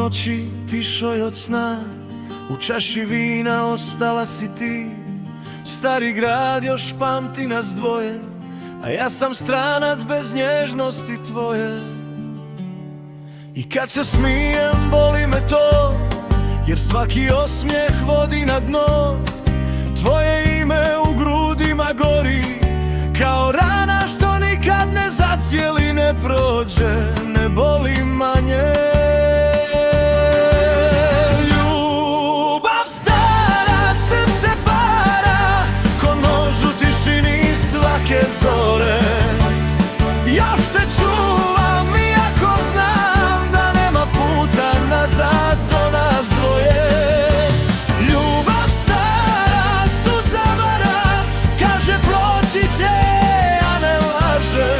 noći tišoj od sna, u čaši vina ostala si ti. Stari grad još pamti nas dvoje, a ja sam stranac bez nježnosti tvoje. I kad se smijem boli me to, jer svaki osmijeh vodi na dno. Tvoje ime u grudima gori, kao rana što nikad ne zacijeli, ne prođe, ne boli manje. Ljubav stara, srce para, ko nož u tišini svake zore. Još te čuvam iako znam da nema puta nazad do nas dvoje. Ljubav stara suza vara, kaže proći će, a ne laže.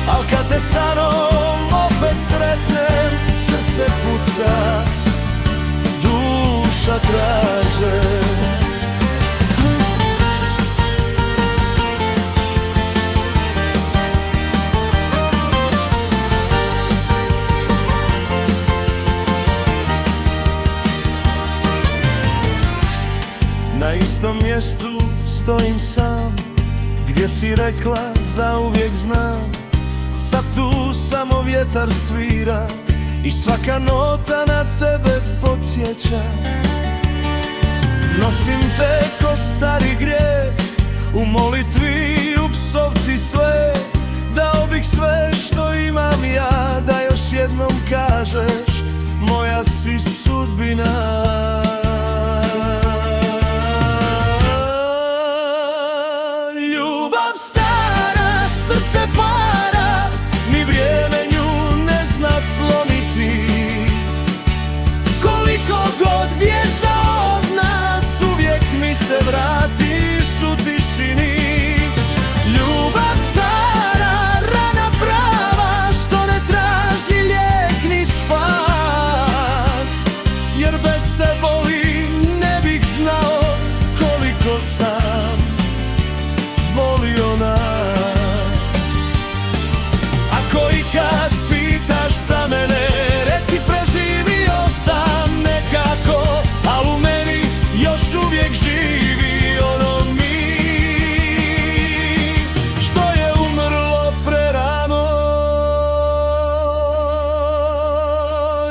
Al kad te sa mnom opet sretnem, srce puca, duša traže. Na istom mjestu stojim sam, gdje si rekla zauvijek znam. Sad tu samo vjetar svira i svaka nota na tebe podsjeća. Nosim te ko stari grijeh, u molitvi i u psovci sve. Dao bih sve što imam ja, da još jednom kažeš moja si sudbina. Srce para, ni vrijeme nju ne zna slomiti. Koliko god bježa od nas, uvijek mi se vratiš u tišini. Ljubav stara, rana prava, što ne traži lijek ni spas. Jer bez te boli ne bih znao koliko sam volio nas. Kad pitaš za mene, reci preživio sam nekako, al u meni još uvijek živi ono mi što je umrlo prerano.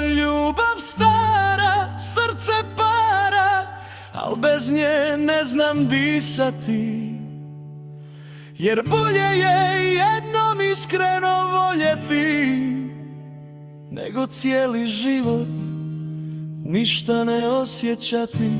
Ljubav stara, srce para, al bez nje ne znam disati. Jer bolje je jednom iskreno voljeti, nego cijeli život ništa ne osjećati.